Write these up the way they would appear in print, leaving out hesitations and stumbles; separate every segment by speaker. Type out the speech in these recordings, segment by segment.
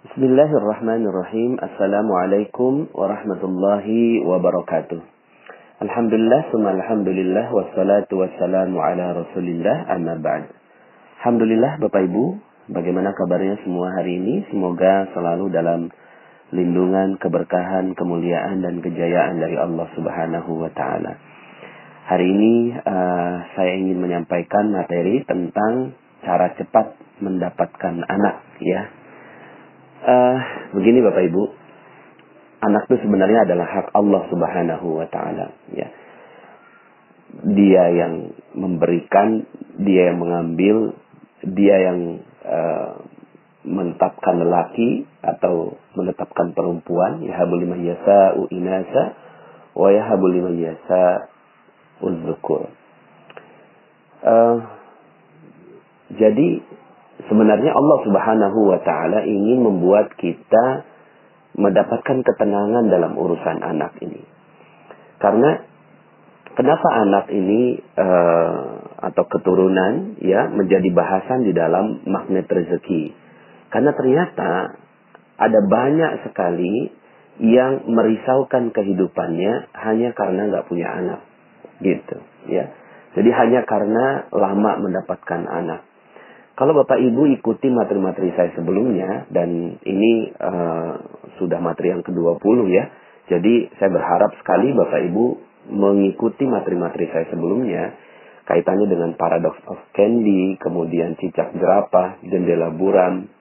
Speaker 1: Bismillahirrahmanirrahim. Assalamualaikum warahmatullahi wabarakatuh. Alhamdulillah, summa alhamdulillah, wassalatu wassalamu ala rasulillah, amma ba'd. Alhamdulillah Bapak Ibu, bagaimana kabarnya semua hari ini? Semoga selalu dalam lindungan, keberkahan, kemuliaan, dan kejayaan dari Allah Subhanahu wa Ta'ala. Hari ini saya ingin menyampaikan materi tentang cara cepat mendapatkan anak, ya. Begini Bapak Ibu, anak itu sebenarnya adalah hak Allah Subhanahu wa Ta'ala, ya. Dia yang memberikan, dia yang mengambil, dia yang menetapkan lelaki atau menetapkan perempuan. Yahabu liman yasa'u inasa wa yahabu liman yasa'u dzukur. Jadi sebenarnya Allah Subhanahu wa Ta'ala ingin membuat kita mendapatkan ketenangan dalam urusan anak ini. Karena kenapa anak ini atau keturunan ya menjadi bahasan di dalam magnet rezeki? Karena ternyata ada banyak sekali yang merisaukan kehidupannya hanya karena nggak punya anak, gitu ya. Jadi hanya karena lama mendapatkan anak. Kalau Bapak Ibu ikuti materi-materi saya sebelumnya, dan ini sudah materi yang ke-20 ya. Jadi saya berharap sekali Bapak Ibu mengikuti materi-materi saya sebelumnya, kaitannya dengan paradox of candy, kemudian cicak jerapah, jendela buram,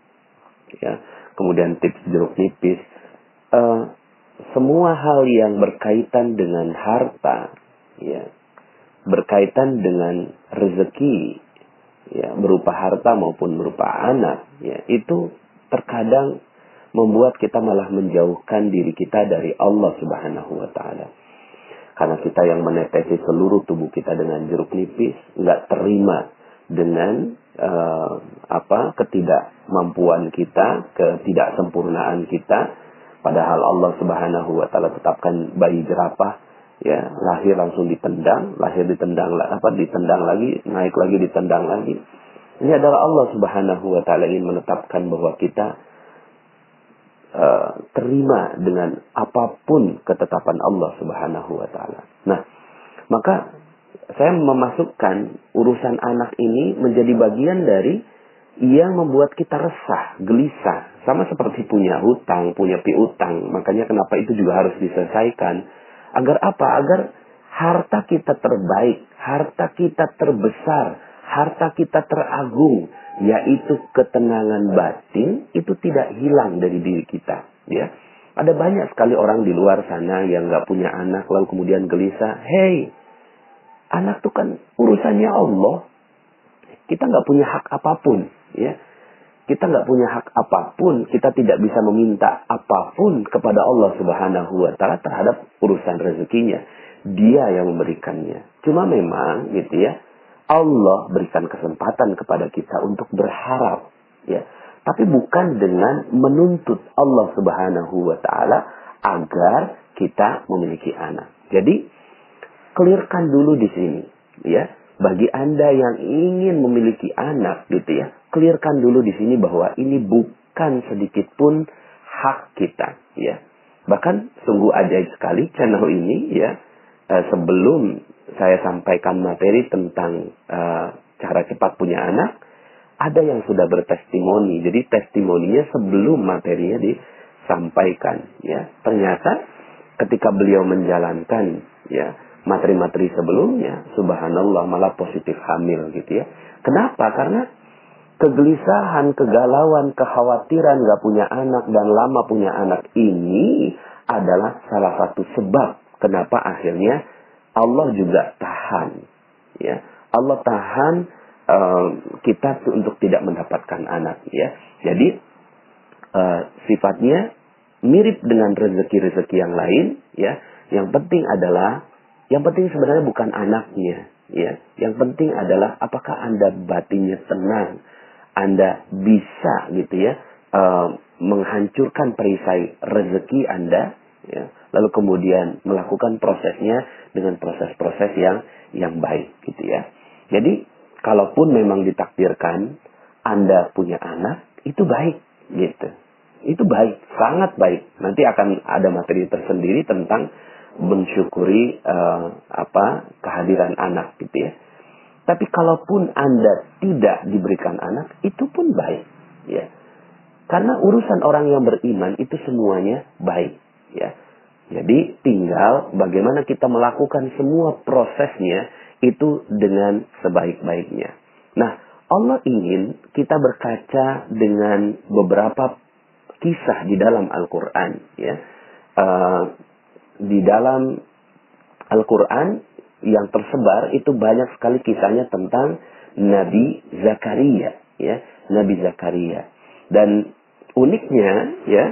Speaker 1: ya, kemudian tips jeruk nipis. Semua hal yang berkaitan dengan harta, ya, berkaitan dengan rezeki, ya, berupa harta maupun berupa anak, ya, itu terkadang membuat kita malah menjauhkan diri kita dari Allah Subhanahu wa Ta'ala. Karena kita yang menetesi seluruh tubuh kita dengan jeruk nipis, nggak terima dengan ketidakmampuan kita, ketidaksempurnaan kita, padahal Allah Subhanahu wa Ta'ala tetapkan bayi jerapah, ya, lahir langsung ditendang, ditendang lagi, naik lagi, ditendang lagi. Ini adalah Allah Subhanahu wa Ta'ala ingin menetapkan bahwa kita terima dengan apapun ketetapan Allah Subhanahu wa Ta'ala. Nah, maka saya memasukkan urusan anak ini menjadi bagian dari yang membuat kita resah, gelisah, sama seperti punya hutang, punya piutang. Makanya kenapa itu juga harus diselesaikan. Agar apa? Agar harta kita terbaik, harta kita terbesar, harta kita teragung, yaitu ketenangan batin, itu tidak hilang dari diri kita. Ya, ada banyak sekali orang di luar sana yang nggak punya anak, lalu kemudian gelisah. Hey, anak itu kan urusannya Allah. Kita nggak punya hak apapun. Ya, kita nggak punya hak apapun, kita tidak bisa meminta apapun kepada Allah Subhanahu wa Ta'ala terhadap urusan rezekinya. Dia yang memberikannya. Cuma memang gitu ya, Allah berikan kesempatan kepada kita untuk berharap, ya. Tapi bukan dengan menuntut Allah Subhanahu wa Ta'ala agar kita memiliki anak. Jadi clearkan dulu di sini, ya. Bagi Anda yang ingin memiliki anak gitu ya, clearkan dulu di sini bahwa ini bukan sedikit pun hak kita, ya. Bahkan sungguh ajaib sekali channel ini, ya. Sebelum saya sampaikan materi tentang cara cepat punya anak, ada yang sudah bertestimoni. Jadi testimoninya sebelum materinya disampaikan, ya. Ternyata ketika beliau menjalankan, ya, materi-materi sebelumnya, subhanallah, malah positif hamil gitu ya. Kenapa? Karena kegelisahan, kegalauan, kekhawatiran gak punya anak dan lama punya anak ini adalah salah satu sebab kenapa akhirnya Allah juga tahan, ya. Allah tahan kita untuk tidak mendapatkan anak, ya. Jadi sifatnya mirip dengan rezeki-rezeki yang lain, ya. Yang penting sebenarnya bukan anaknya, ya. Yang penting adalah apakah Anda batinnya tenang, Anda bisa gitu ya menghancurkan perisai rezeki Anda, ya. Lalu kemudian melakukan prosesnya dengan proses-proses yang baik gitu ya. Jadi kalaupun memang ditakdirkan Anda punya anak, itu baik gitu. Itu baik, sangat baik. Nanti akan ada materi tersendiri tentang mensyukuri kehadiran anak gitu ya. Tapi kalaupun Anda tidak diberikan anak, itu pun baik ya. Karena urusan orang yang beriman itu semuanya baik ya. Jadi tinggal bagaimana kita melakukan semua prosesnya itu dengan sebaik-baiknya. Nah, Allah ingin kita berkaca dengan beberapa kisah di dalam Al-Quran ya. Di dalam Al-Quran yang tersebar itu banyak sekali kisahnya tentang Nabi Zakaria ya, Nabi Zakaria. Dan uniknya ya,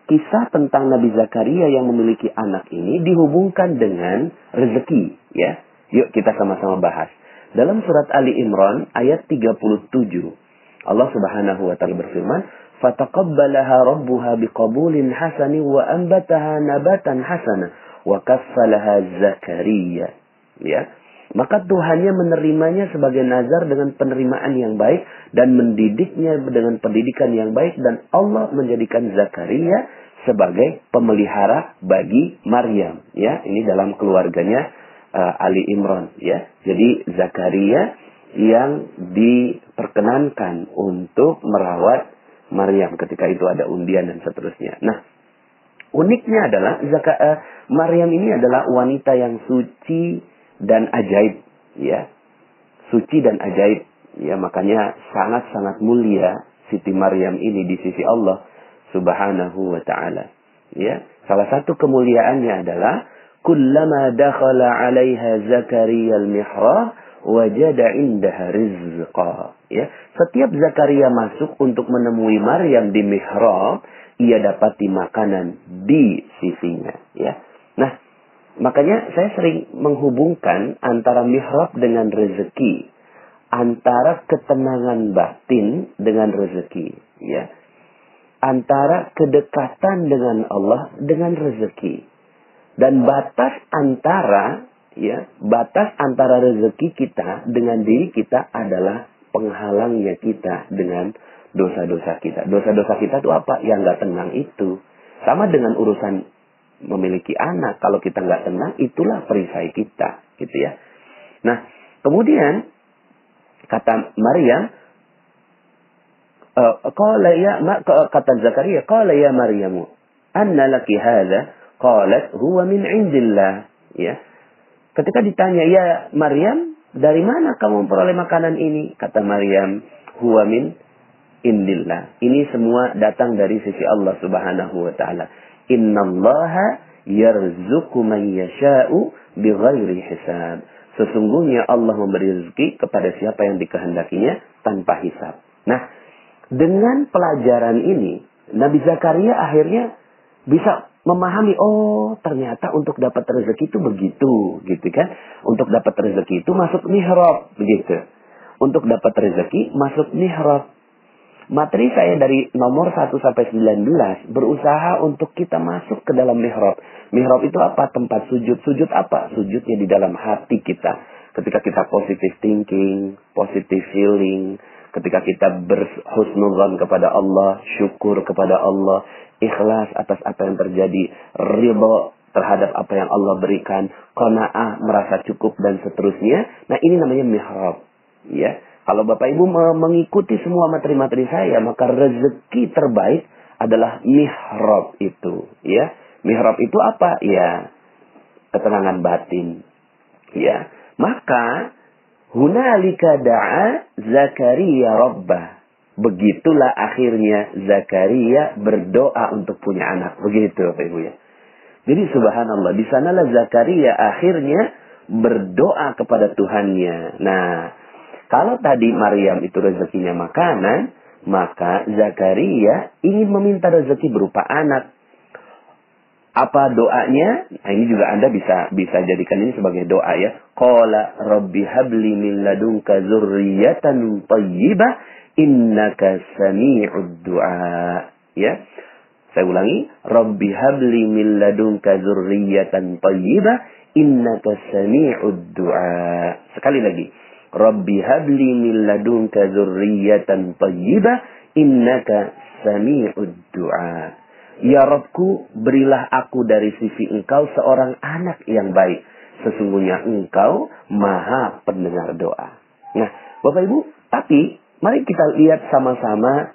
Speaker 1: kisah tentang Nabi Zakaria yang memiliki anak ini dihubungkan dengan rezeki ya. Yuk kita sama-sama bahas. Dalam surat Ali Imran ayat 37 Allah Subhanahu wa taala berfirman, "Fataqabbalaha rabbuha biqabulin hasani wa anbataha nabatan hasana wa kaffalaha Zakaria." Ya. Maka Tuhannya menerimanya sebagai nazar dengan penerimaan yang baik dan mendidiknya dengan pendidikan yang baik, dan Allah menjadikan Zakaria sebagai pemelihara bagi Maryam. Ya, ini dalam keluarganya Ali Imran. Ya, jadi Zakaria yang diperkenankan untuk merawat Maryam ketika itu ada undian dan seterusnya. Nah, uniknya adalah Maryam ini adalah wanita yang suci dan ajaib, ya, suci dan ajaib, ya, makanya sangat-sangat mulia Siti Maryam ini di sisi Allah Subhanahu wa taala. Ya, salah satu kemuliaannya adalah kullama dakhala 'alaiha Zakaria al-mihrab wajada 'indaha rizqa. Ya, setiap Zakaria masuk untuk menemui Maryam di mihrab, ia dapati makanan di sisinya, ya. Nah, makanya saya sering menghubungkan antara mihrab dengan rezeki, antara ketenangan batin dengan rezeki, ya, antara kedekatan dengan Allah dengan rezeki, dan batas antara rezeki kita dengan diri kita adalah penghalangnya kita dengan dosa-dosa kita. Dosa-dosa kita itu apa? Yang nggak tenang itu. Sama dengan urusan memiliki anak, kalau kita nggak tenang, itulah perisai kita, gitu ya. Nah, kemudian kata Maryam, kata Zakaria, qala ya Maryamu, anna laki hadha? Qalat huwa min indillah. Ya. Ketika ditanya, ya Maryam, dari mana kamu memperoleh makanan ini? Kata Maryam, huwa min indillah. Ini semua datang dari sisi Allah Subhanahu wa taala. Innallaha yarzuqu man yasha'u bighairi hisab. Sesungguhnya Allah memberi rezeki kepada siapa yang dikehendakinya tanpa hisab. Nah, dengan pelajaran ini, Nabi Zakaria akhirnya bisa memahami, oh ternyata untuk dapat rezeki itu begitu, gitu kan? Untuk dapat rezeki itu masuk mihrab, begitu. Untuk dapat rezeki masuk mihrab. Materi saya dari nomor 1 sampai 19 berusaha untuk kita masuk ke dalam mihrab. Mihrab itu apa? Tempat sujud. Sujud apa? Sujudnya di dalam hati kita. Ketika kita positive thinking, positive feeling, ketika kita berhusnuzan kepada Allah, syukur kepada Allah, ikhlas atas apa yang terjadi, ridha terhadap apa yang Allah berikan, qanaah, merasa cukup dan seterusnya. Nah, ini namanya mihrab, ya. Kalau Bapak Ibu mengikuti semua materi-materi saya, maka rezeki terbaik adalah mihrab itu, ya. Mihrab itu apa? Ya, ketenangan batin. Ya. Maka hunalika da'a Zakaria rabbah. Begitulah akhirnya Zakaria berdoa untuk punya anak. Begitu Bapak Ibu ya. Jadi subhanallah, di sanalah Zakaria akhirnya berdoa kepada Tuhannya. Nah, kalau tadi Maryam itu rezekinya makanan, maka Zakaria ingin meminta rezeki berupa anak. Apa doanya? Nah, ini juga Anda bisa jadikan ini sebagai doa ya. Qala rabbi habli min ladunka dzurriyyatan thayyibah innaka sami'ud du'a. Ya. Saya ulangi, rabbi habli min ladunka dzurriyyatan thayyibah innaka sami'ud du'a. Sekali lagi. Rabbi habli min ladunka dzurriyyatan thayyibah innaka sami'ud du'a. Ya Rabbku, berilah aku dari sisi Engkau seorang anak yang baik. Sesungguhnya Engkau maha pendengar doa. Nah, Bapak Ibu, tapi mari kita lihat sama-sama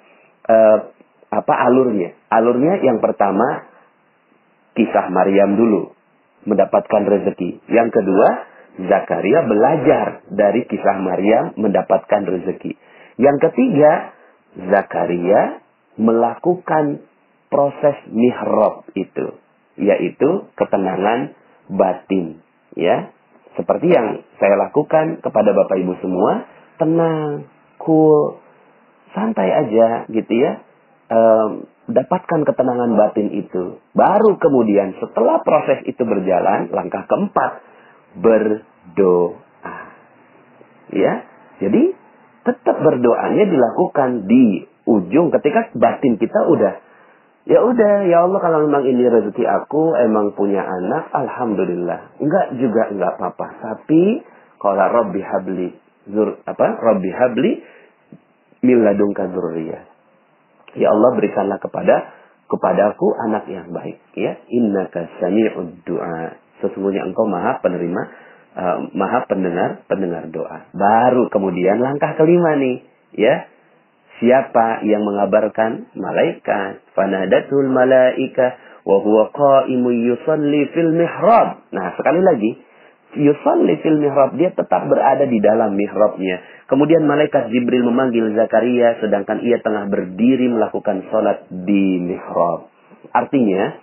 Speaker 1: alurnya. Alurnya yang pertama, kisah Maryam dulu, mendapatkan rezeki. Yang kedua, Zakaria belajar dari kisah Maryam mendapatkan rezeki. Yang ketiga, Zakaria melakukan proses mihrab itu, yaitu ketenangan batin, ya. Seperti yang saya lakukan kepada Bapak Ibu semua, tenang, cool, santai aja gitu ya. Dapatkan ketenangan batin itu. Baru kemudian setelah proses itu berjalan, langkah keempat, berdoa. Ya, jadi tetap berdoanya dilakukan di ujung ketika batin kita udah, ya udah, ya Allah, kalau memang ini rezeki aku, emang punya anak, alhamdulillah. Enggak apa-apa. Tapi kalau Rabbi habli Rabbi habli min ladunka dzurriyyah. Ya Allah, berikanlah kepadaku anak yang baik, ya. Innaka sami'ud du'a. Sesungguhnya Engkau maha penerima, maha pendengar doa. Baru kemudian langkah kelima nih, ya. Siapa yang mengabarkan? Malaikat. Fanadatul malaika wa huwa qa'imun yusalli fil mihrab. Nah, sekali lagi, yusalli fil mihrab, dia tetap berada di dalam mihrabnya. Kemudian malaikat Jibril memanggil Zakaria sedangkan ia tengah berdiri melakukan sholat di mihrab. Artinya,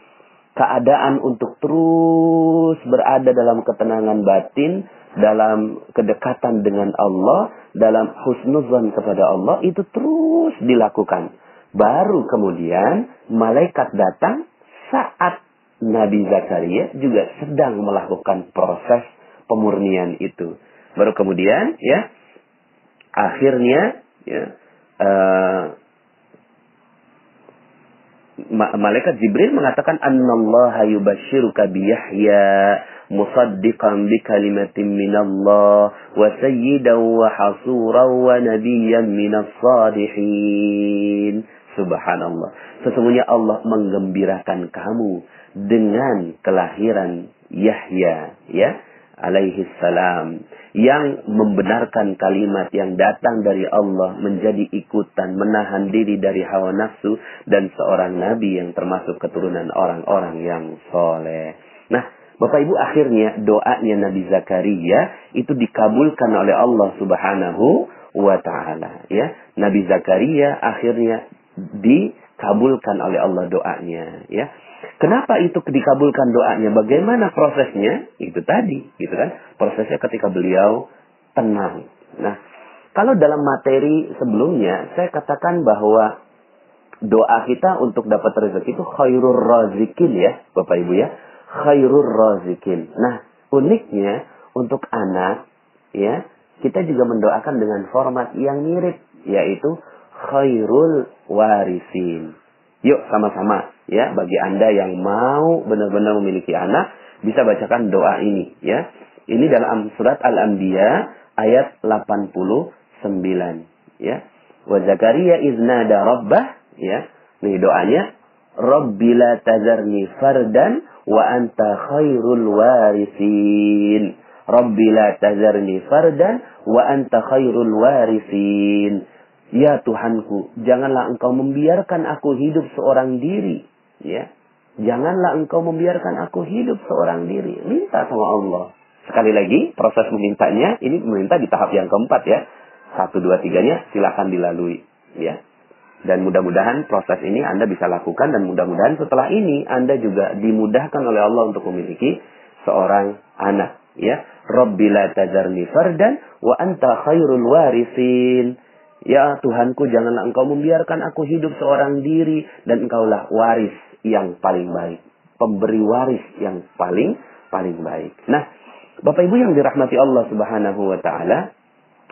Speaker 1: keadaan untuk terus berada dalam ketenangan batin, dalam kedekatan dengan Allah, dalam husnuzan kepada Allah, itu terus dilakukan. Baru kemudian malaikat datang saat Nabi Zakaria juga sedang melakukan proses pemurnian itu. Baru kemudian, ya, akhirnya, ya, malaikat Jibril mengatakan, Annallaha yubashiruka biyahya musaddiqan bi kalimatin minallah wa sayyidan wa hasuran wa nabiyyan minas salihin. Subhanallah. Sesungguhnya Allah menggembirakan kamu dengan kelahiran Yahya, ya, alaihi salam, yang membenarkan kalimat yang datang dari Allah, menjadi ikutan, menahan diri dari hawa nafsu, dan seorang nabi yang termasuk keturunan orang-orang yang soleh. Nah, Bapak Ibu, akhirnya doanya Nabi Zakaria itu dikabulkan oleh Allah Subhanahu wa Ta'ala, ya. Nabi Zakaria akhirnya dikabulkan oleh Allah doanya, ya. Kenapa itu dikabulkan doanya? Bagaimana prosesnya? Itu tadi, gitu kan? Prosesnya ketika beliau tenang. Nah, kalau dalam materi sebelumnya saya katakan bahwa doa kita untuk dapat rezeki itu khairur razikin, ya, Bapak Ibu, ya. Khairur razikin. Nah, uniknya untuk anak, ya, kita juga mendoakan dengan format yang mirip, yaitu khairul warisin. Yuk sama-sama, ya, bagi Anda yang mau benar-benar memiliki anak, bisa bacakan doa ini, ya. Ini dalam surat Al-Anbiya ayat 89, ya. Wa Zakaria iznada rabbah, ya. Nih doanya, Rabbi la tazarni fardan wa anta khairul warisin. Rabbi la tazarni fardan wa anta khairul warisin. Ya Tuhanku, janganlah Engkau membiarkan aku hidup seorang diri, ya. Janganlah Engkau membiarkan aku hidup seorang diri. Minta sama Allah. Sekali lagi, proses memintanya, ini meminta di tahap yang keempat, ya. 1, 2, 3-nya silakan dilalui, ya. Dan mudah-mudahan proses ini Anda bisa lakukan, dan mudah-mudahan setelah ini Anda juga dimudahkan oleh Allah untuk memiliki seorang anak, ya. Rabbi la tazarni fardan wa anta khairul warisin. Ya Tuhanku, janganlah Engkau membiarkan aku hidup seorang diri, dan Engkaulah waris yang paling baik, pemberi waris yang paling baik. Nah, Bapak Ibu yang dirahmati Allah Subhanahu wa Ta'ala,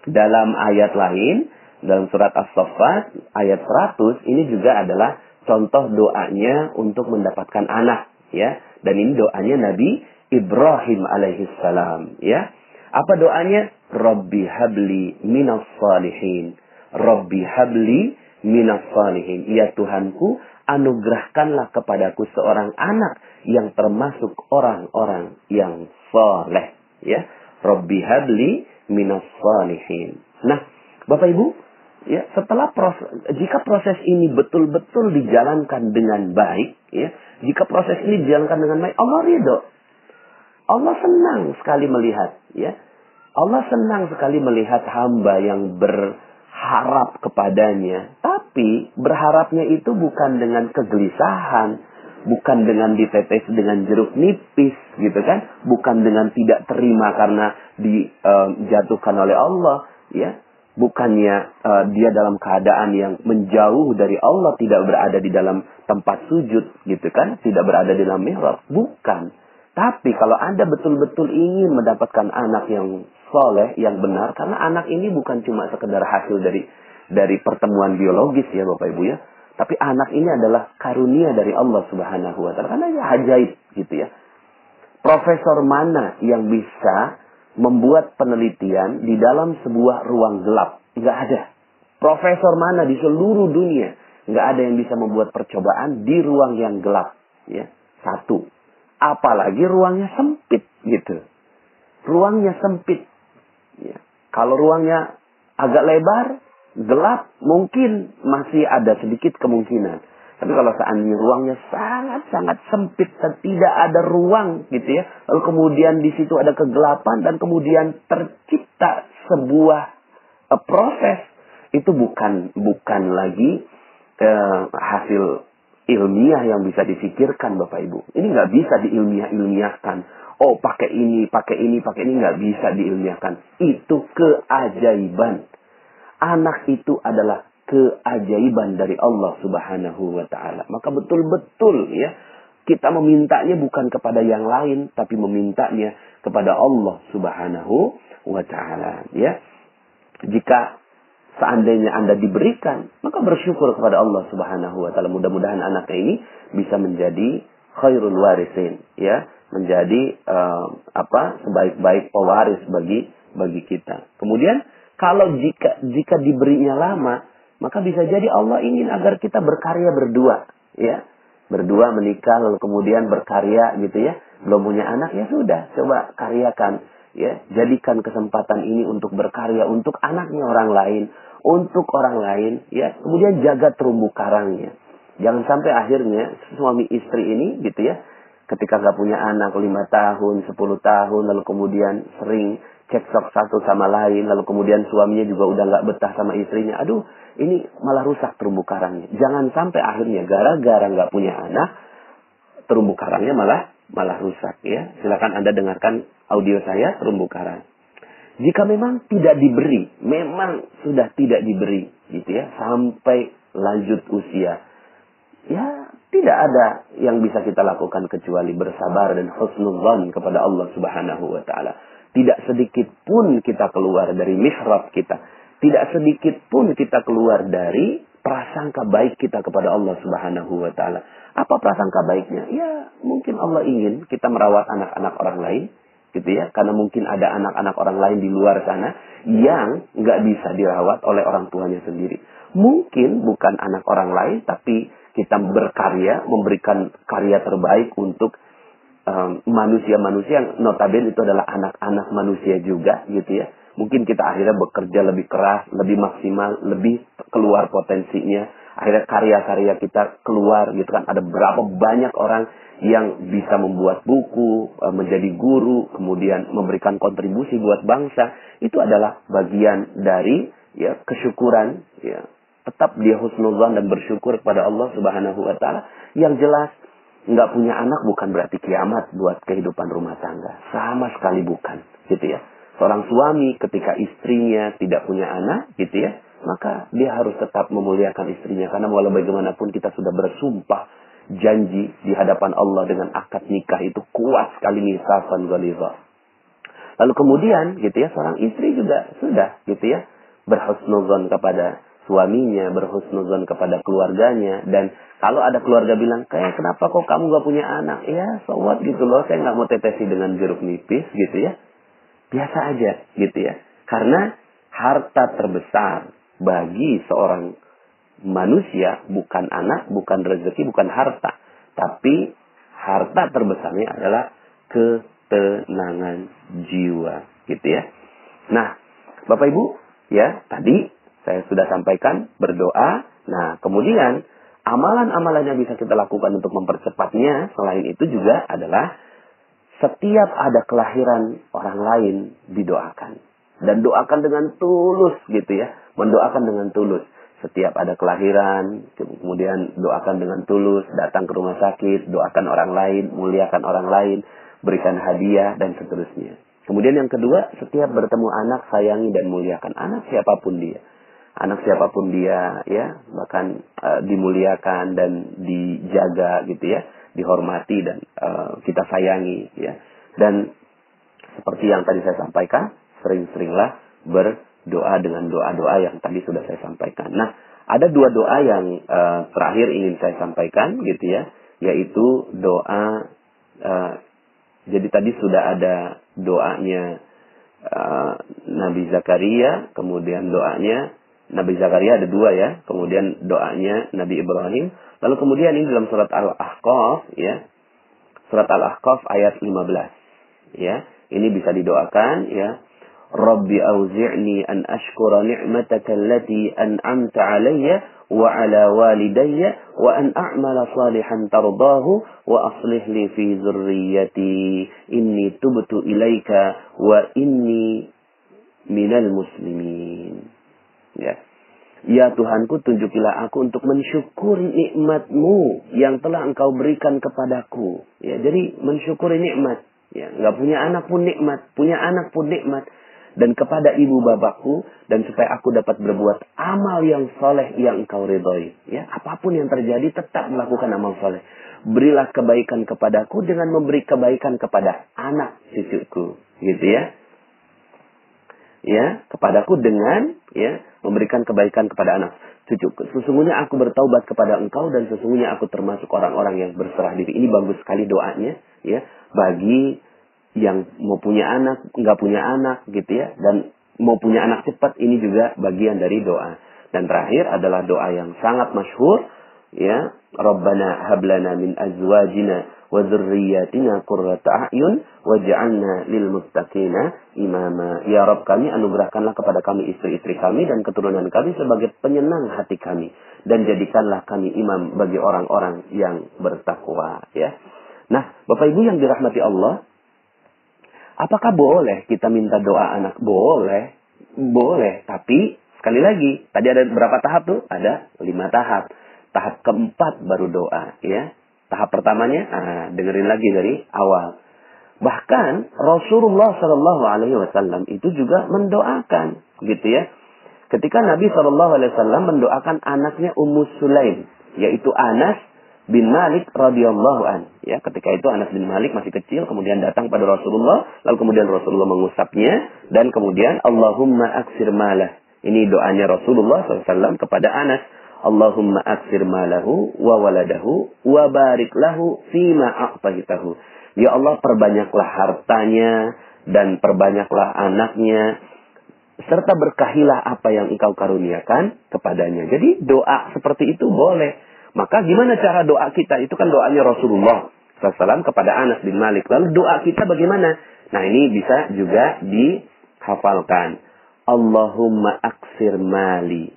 Speaker 1: dalam ayat lain, dalam surat As-Saffat ayat 100, ini juga adalah contoh doanya untuk mendapatkan anak, ya. Dan ini doanya Nabi Ibrahim alaihissalam, ya. Apa doanya? Rabbi habli minas salihin. Rabbi habli minas salihin. Ya Tuhanku, anugerahkanlah kepadaku seorang anak yang termasuk orang-orang yang saleh. Ya, Rabbi habli minas salihin. Nah, Bapak Ibu, ya, jika proses ini betul-betul dijalankan dengan baik, ya, jika proses ini dijalankan dengan baik, Allah ridho. Allah senang sekali melihat, ya. Allah senang sekali melihat hamba yang berharap kepadanya. Tapi berharapnya itu bukan dengan kegelisahan, bukan dengan ditetes dengan jeruk nipis, gitu kan? Bukan dengan tidak terima karena dijatuhkan oleh Allah, ya. Bukannya dia dalam keadaan yang menjauh dari Allah, tidak berada di dalam tempat sujud, gitu kan? Tidak berada di dalam mihrab, bukan. Tapi kalau Anda betul-betul ingin mendapatkan anak yang soleh, yang benar, karena anak ini bukan cuma sekedar hasil dari pertemuan biologis ya Bapak Ibu ya. Tapi anak ini adalah karunia dari Allah Subhanahu wa Ta'ala. Karena ya ajaib gitu ya. Profesor mana yang bisa membuat penelitian di dalam sebuah ruang gelap? Nggak ada. Profesor mana di seluruh dunia nggak ada yang bisa membuat percobaan di ruang yang gelap. Ya, satu. Apalagi ruangnya sempit gitu. Ruangnya sempit. Ya. Kalau ruangnya agak lebar, gelap, mungkin masih ada sedikit kemungkinan. Tapi kalau seandainya ruangnya sangat-sangat sempit dan tidak ada ruang gitu ya. Lalu kemudian di situ ada kegelapan dan kemudian tercipta sebuah proses. Itu bukan lagi hasil ilmiah yang bisa difikirkan Bapak Ibu. Ini nggak bisa diilmiahkan. Oh pakai ini nggak bisa diilmiahkan. Itu keajaiban. Anak itu adalah keajaiban dari Allah Subhanahu wa Ta'ala. Maka betul-betul ya kita memintanya bukan kepada yang lain, tapi memintanya kepada Allah Subhanahu wa Ta'ala. Ya, jika seandainya Anda diberikan, maka bersyukur kepada Allah Subhanahu wa Ta'ala. Mudah-mudahan anaknya ini bisa menjadi khairul warisin, ya, menjadi sebaik-baik pewaris bagi kita. Kemudian kalau jika diberinya lama, maka bisa jadi Allah ingin agar kita berkarya berdua, ya. Berdua menikah lalu kemudian berkarya gitu ya. Belum punya anak ya sudah, coba karyakan. Ya, jadikan kesempatan ini untuk berkarya untuk anaknya orang lain, untuk orang lain, ya. Kemudian jaga terumbu karangnya. Jangan sampai akhirnya suami istri ini, gitu ya, ketika nggak punya anak 5 tahun, 10 tahun, lalu kemudian sering cekcok satu sama lain, lalu kemudian suaminya juga udah nggak betah sama istrinya. Aduh, ini malah rusak terumbu karangnya. Jangan sampai akhirnya gara-gara nggak punya anak, terumbu karangnya malah rusak ya. Silakan Anda dengarkan audio saya terumbu karang. Jika memang tidak diberi, memang sudah tidak diberi gitu ya, sampai lanjut usia, ya tidak ada yang bisa kita lakukan kecuali bersabar dan husnudzan kepada Allah Subhanahu wa Ta'ala. Tidak sedikit pun kita keluar dari mihrab kita, tidak sedikit pun kita keluar dari prasangka baik kita kepada Allah Subhanahu wa Ta'ala. Apa prasangka baiknya? Ya, mungkin Allah ingin kita merawat anak-anak orang lain, gitu ya. Karena mungkin ada anak-anak orang lain di luar sana yang nggak bisa dirawat oleh orang tuanya sendiri. Mungkin bukan anak orang lain, tapi kita berkarya, memberikan karya terbaik untuk manusia-manusia yang notabene itu adalah anak-anak manusia juga, gitu ya. Mungkin kita akhirnya bekerja lebih keras, lebih maksimal, lebih keluar potensinya. Akhirnya karya-karya kita keluar gitu kan. Ada berapa banyak orang yang bisa membuat buku, menjadi guru, kemudian memberikan kontribusi buat bangsa. Itu adalah bagian dari ya kesyukuran. Ya. Tetap dia husnudzan dan bersyukur kepada Allah Subhanahu wa Ta'ala. Yang jelas, nggak punya anak bukan berarti kiamat buat kehidupan rumah tangga. Sama sekali bukan. Gitu ya. Seorang suami ketika istrinya tidak punya anak, gitu ya, maka dia harus tetap memuliakan istrinya. Karena walau bagaimanapun kita sudah bersumpah janji di hadapan Allah dengan akad nikah itu kuat sekali mitsaqan ghalidha. Lalu kemudian, gitu ya, seorang istri juga sudah, gitu ya, berhusnudzon kepada suaminya, berhusnudzon kepada keluarganya. Dan kalau ada keluarga bilang, kayak kenapa kok kamu gak punya anak? Ya, so what gitu loh, saya gak mau tetesi dengan jeruk nipis, gitu ya. Biasa aja gitu ya. Karena harta terbesar bagi seorang manusia bukan anak, bukan rezeki, bukan harta. Tapi harta terbesarnya adalah ketenangan jiwa, gitu ya. Nah, Bapak Ibu, ya, tadi saya sudah sampaikan berdoa. Nah, kemudian amalan-amalan yang bisa kita lakukan untuk mempercepatnya selain itu juga adalah setiap ada kelahiran orang lain didoakan. Dan doakan dengan tulus, gitu ya. Mendoakan dengan tulus. Setiap ada kelahiran, kemudian doakan dengan tulus, datang ke rumah sakit, doakan orang lain, muliakan orang lain, berikan hadiah, dan seterusnya. Kemudian yang kedua, setiap bertemu anak, sayangi dan muliakan anak siapapun dia. Anak siapapun dia, ya, bahkan dimuliakan dan dijaga, gitu ya, dihormati dan kita sayangi, ya. Dan seperti yang tadi saya sampaikan, sering-seringlah berdoa dengan doa-doa yang tadi sudah saya sampaikan. Nah, ada dua doa yang terakhir ingin saya sampaikan, gitu ya, yaitu doa. Jadi tadi sudah ada doanya Nabi Zakaria, kemudian doanya Nabi Zakaria ada dua ya, kemudian doanya Nabi Ibrahim, lalu kemudian ini dalam surat Al-Ahqaf ya, surat Al-Ahqaf ayat 15 ya, ini bisa didoakan ya. Rabbi auzi'ni an ashkura ni'mataka allati an'amta 'alayya wa 'ala walidayya wa an a'mala salihan tardahu wa aslih li fi dzurriyyati inni tubtu ilaika wa inni minal muslimin. Ya. Ya Tuhanku, tunjukilah aku untuk mensyukuri nikmat-Mu yang telah Engkau berikan kepadaku. Ya, jadi mensyukuri nikmat. Ya, enggak punya anak pun nikmat, punya anak pun nikmat. Dan kepada ibu bapakku, dan supaya aku dapat berbuat amal yang soleh yang Engkau ridhoi. Ya, apapun yang terjadi tetap melakukan amal soleh. Berilah kebaikan kepadaku dengan memberi kebaikan kepada anak cucuku, gitu ya. Ya, kepadaku dengan ya memberikan kebaikan kepada anak cucuku. Sesungguhnya aku bertaubat kepada Engkau dan sesungguhnya aku termasuk orang-orang yang berserah diri. Ini bagus sekali doanya, ya, bagi yang mau punya anak, nggak punya anak, gitu ya, dan mau punya anak cepat, ini juga bagian dari doa. Dan terakhir adalah doa yang sangat masyhur, ya, Rabbana hablana min azwajina wa dzurriyyatina qurrata a'yun waj'alna lil muttaqina imama. Ya Rabb kami, anugerahkanlah kepada kami istri-istri kami dan keturunan kami sebagai penyenang hati kami, dan jadikanlah kami imam bagi orang-orang yang bertakwa, ya. Nah, Bapak Ibu yang dirahmati Allah, apakah boleh kita minta doa anak? Boleh. Boleh. Tapi, sekali lagi, tadi ada berapa tahap tuh? Ada 5 tahap. Tahap keempat baru doa. Ya. Tahap pertamanya, dengerin lagi dari awal. Bahkan, Rasulullah SAW itu juga mendoakan. Gitu ya. Ketika Nabi SAW mendoakan anaknya Ummu Sulaim. Yaitu Anas bin Malik radhiyallahu an. Ya, ketika itu Anas bin Malik masih kecil, kemudian datang pada Rasulullah, lalu kemudian Rasulullah mengusapnya, dan kemudian Allahumma aksir malah. Ini doanya Rasulullah SAW kepada Anas. Allahumma aksir malahu wa waladahu wa barik lahu fima a'tahitahu. Ya Allah, perbanyaklah hartanya dan perbanyaklah anaknya, serta berkahilah apa yang Engkau karuniakan kepadanya. Jadi doa seperti itu boleh. Maka gimana cara doa kita? Itu kan doanya Rasulullah SAW kepada Anas bin Malik. Lalu doa kita bagaimana? Nah, ini bisa juga dihafalkan. Allahumma aksir mali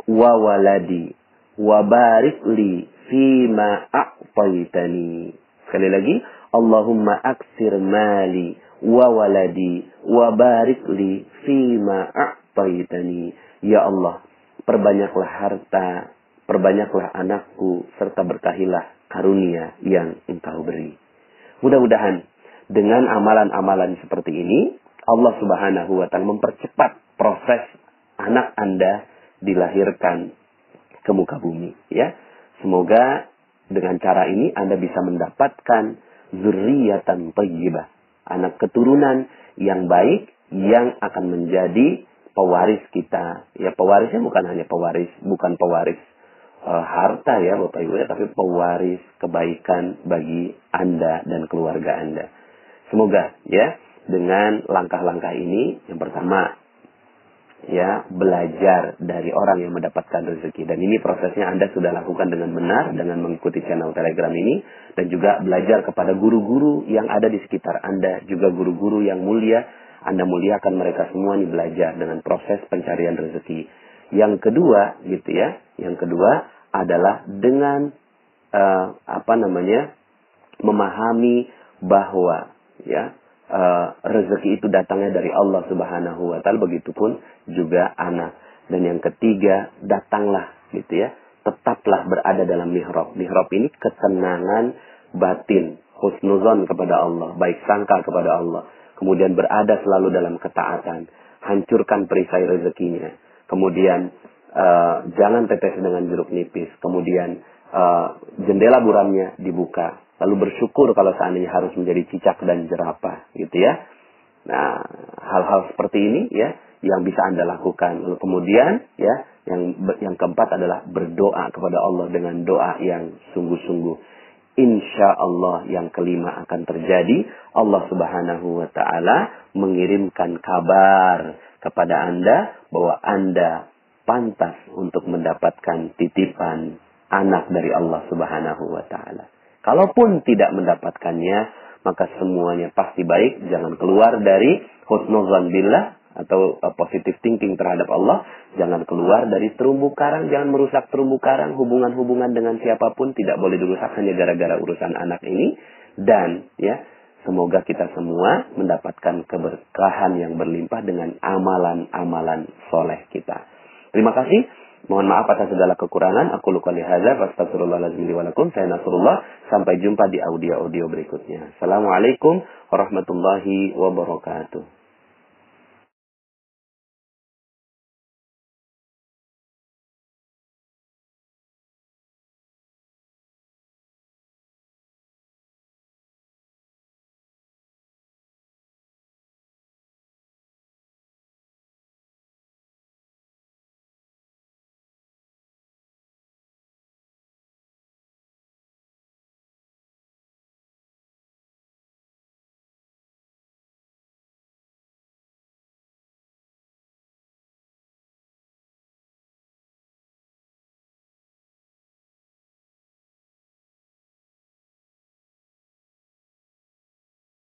Speaker 1: wa waladi wa barik li fima a'taitani. Sekali lagi. Allahumma aksir mali wa waladi wa barik li fima a'taitani. Ya Allah, perbanyaklah harta, perbanyaklah anakku, serta berkahilah karunia yang Engkau beri. Mudah-mudahan dengan amalan-amalan seperti ini, Allah Subhanahu wa Ta'ala mempercepat proses anak Anda dilahirkan ke muka bumi. Ya, semoga dengan cara ini Anda bisa mendapatkan zurriyatan thayyibah, anak keturunan yang baik yang akan menjadi pewaris kita. Ya, pewarisnya bukan hanya pewaris, bukan pewaris harta ya Bapak Ibu ya, tapi pewaris kebaikan bagi Anda dan keluarga Anda. Semoga ya dengan langkah-langkah ini, yang pertama ya belajar dari orang yang mendapatkan rezeki. Dan ini prosesnya Anda sudah lakukan dengan benar dengan mengikuti channel Telegram ini, dan juga belajar kepada guru-guru yang ada di sekitar Anda, juga guru-guru yang mulia. Anda muliakan mereka semua nih, belajar dengan proses pencarian rezeki. Yang kedua gitu ya, yang kedua adalah dengan memahami bahwa ya rezeki itu datangnya dari Allah Subhanahu wa taala, begitupun juga anak. Dan yang ketiga, datanglah gitu ya, tetaplah berada dalam mihrab. Mihrab ini ketenangan batin, husnuzon kepada Allah, baik sangka kepada Allah. Kemudian berada selalu dalam ketaatan, hancurkan perisai rezekinya. Kemudian jangan tetes dengan jeruk nipis. Kemudian jendela buramnya dibuka. Lalu bersyukur kalau seandainya harus menjadi cicak dan jerapah, gitu ya. Nah, hal-hal seperti ini ya yang bisa Anda lakukan. Lalu kemudian ya yang keempat adalah berdoa kepada Allah dengan doa yang sungguh-sungguh. Insya Allah yang kelima akan terjadi. Allah Subhanahu wa taala mengirimkan kabar kepada Anda bahwa Anda pantas untuk mendapatkan titipan anak dari Allah Subhanahu wa taala. Kalaupun tidak mendapatkannya, maka semuanya pasti baik. Jangan keluar dari husnuzan billah atau positive thinking terhadap Allah. Jangan keluar dari terumbu karang. Jangan merusak terumbu karang. Hubungan-hubungan dengan siapapun tidak boleh dirusak hanya gara-gara urusan anak ini. Dan ya, semoga kita semua mendapatkan keberkahan yang berlimpah dengan amalan-amalan soleh kita. Terima kasih. Mohon maaf atas segala kekurangan. Aku qouli hadza wa astaghfirullahaladzim li wa lakum. Saya Nasrullah. Sampai jumpa di audio-audio berikutnya. Assalamualaikum warahmatullahi wabarakatuh.